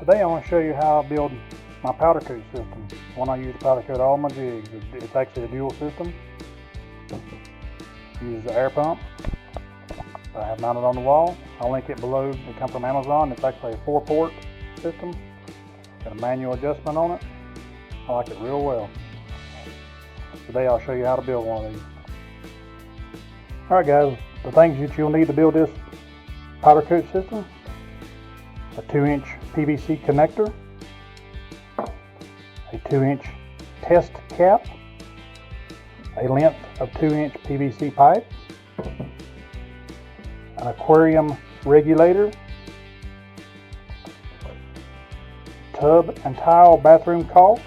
Today I want to show you how I build my powder coat system. One I use to powder coat all my jigs. It's actually a dual system. Uses the air pump. I have mounted on the wall. I'll link it below. It comes from Amazon. It's actually a 4-port system. Got a manual adjustment on it. I like it real well. Today I'll show you how to build one of these. Alright guys, the things that you'll need to build this powder coat system: a 2-inch PVC connector, a 2-inch test cap, a length of 2-inch PVC pipe, an aquarium regulator, tub and tile bathroom caulk,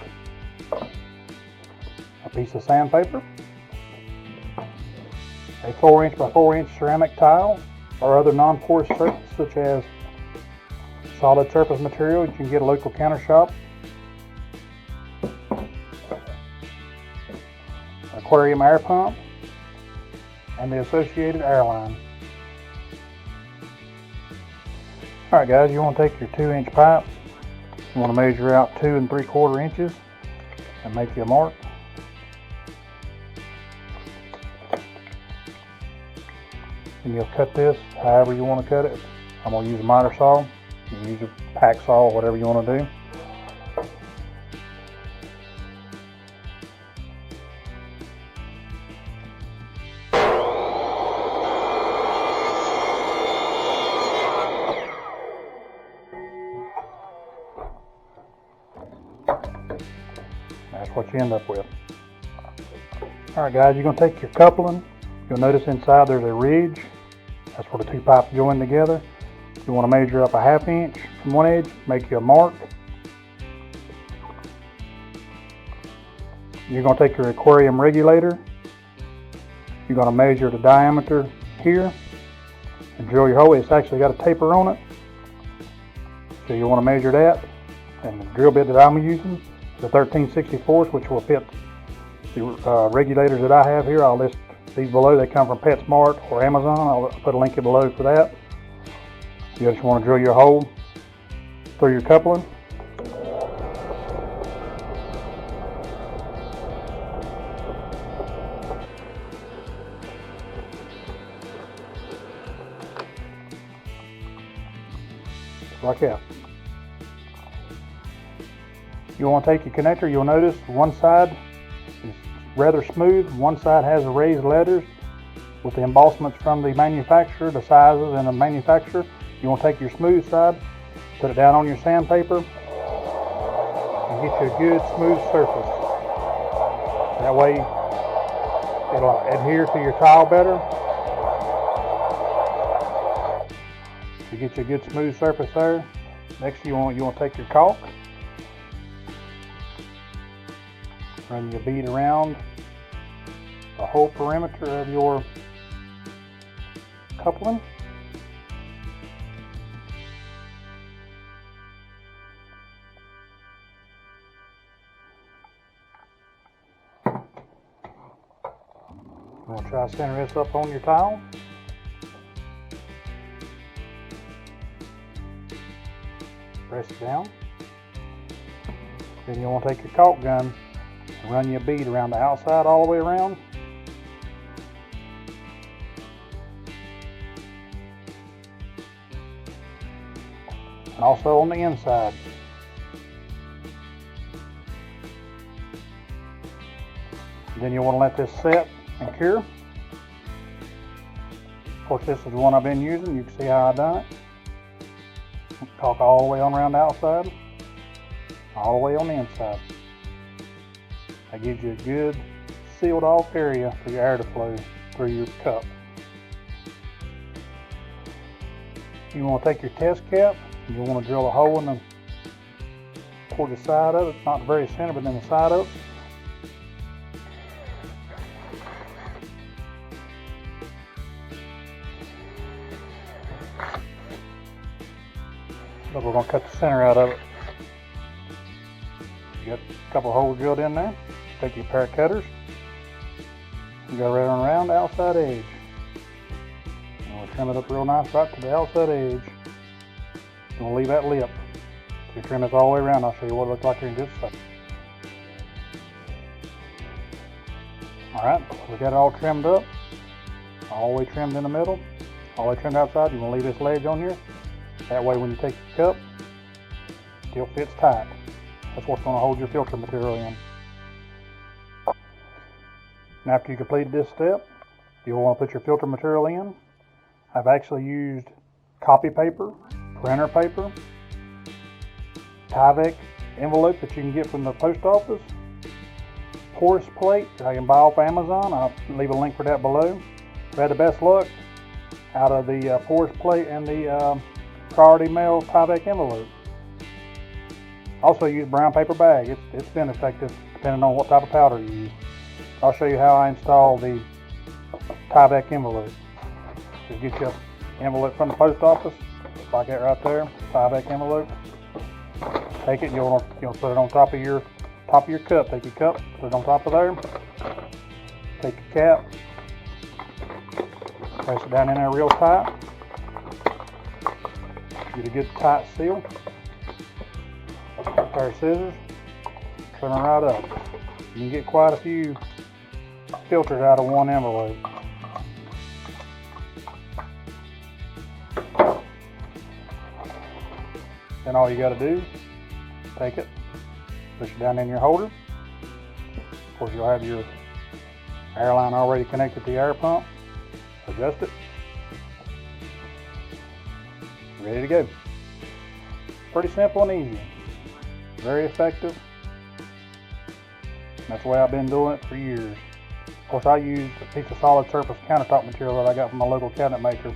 a piece of sandpaper, a 4-inch by 4-inch ceramic tile or other non-porous surface such as solid surface material you can get at a local counter shop, aquarium air pump, and the associated air line. Alright guys, you want to take your 2-inch pipe, you want to measure out 2 3/4 inches and make you a mark. And you'll cut this however you want to cut it. I'm going to use a miter saw. You can use a pack saw, whatever you want to do. That's what you end up with. Alright guys, you're going to take your coupling. You'll notice inside there's a ridge. That's where the two pipes join together. You want to measure up a 1/2 inch from one edge, make you a mark. You're going to take your aquarium regulator. You're going to measure the diameter here and drill your hole. It's actually got a taper on it, so you want to measure that. And the drill bit that I'm using is a 13/64, which will fit the regulators that I have here. I'll list these below. They come from PetSmart or Amazon. I'll put a link below for that. You just want to drill your hole through your coupling. Like that. You want to take your connector. You'll notice one side is rather smooth. One side has raised letters with the embossments from the manufacturer, the sizes and the manufacturer. You want to take your smooth side, put it down on your sandpaper, and get you a good smooth surface. That way it'll adhere to your tile better. To get you a good smooth surface there. Next you want to take your caulk, run your bead around the whole perimeter of your coupling. You want to try to center this up on your tile. Press it down. Then you want to take your caulk gun and run your bead around the outside all the way around. And also on the inside. Then you want to let this set and cure. Of course, this is the one I've been using. You can see how I done it. Caulk all the way on around the outside, all the way on the inside. That gives you a good sealed off area for your air to flow through your cup. You want to take your test cap. You want to drill a hole in the toward the side of it, not the very center, but in the side of it. But we're going to cut the center out of it. You got a couple holes drilled in there. Take your pair of cutters. You go right on around the outside edge. And we'll trim it up real nice right to the outside edge. We'll leave that lip. So you trim this all the way around. I'll show you what it looks like here in just a second. Alright, we got it all trimmed up. All the way trimmed in the middle. All the way trimmed outside. You want to leave this ledge on here. That way when you take your cup, it still fits tight. That's what's going to hold your filter material in. And after you completed this step, you'll want to put your filter material in. I've actually used copy paper, printer paper, Tyvek envelope that you can get from the post office, porous plate that I can buy off Amazon. I'll leave a link for that below. I've had the best luck out of the porous plate and the priority mail Tyvek envelope. Also use brown paper bag. It's been effective depending on what type of powder you use. I'll show you how I install the Tyvek envelope. Just get your envelope from the post office, like that right there, Tyvek envelope. Take it, you'll put it on top of your cup. Take your cup, put it on top of there. Take your cap, press it down in there real tight. Get a good tight seal. Pair of scissors, trim it right up. You can get quite a few filters out of one envelope. Then all you got to do, take it, push it down in your holder. Of course, you'll have your air line already connected to the air pump. Adjust it. Ready to go. Pretty simple and easy. Very effective. That's the way I've been doing it for years. Of course, I used a piece of solid surface countertop material that I got from my local cabinet maker.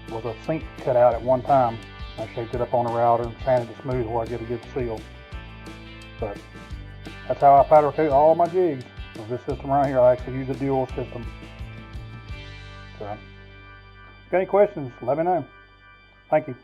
It was a sink cut out at one time. I shaped it up on a router and sanded it smooth where I get a good seal. But that's how I powder coat all my jigs. With this system right here, I actually use a dual system. So, if you got any questions, let me know. Thank you.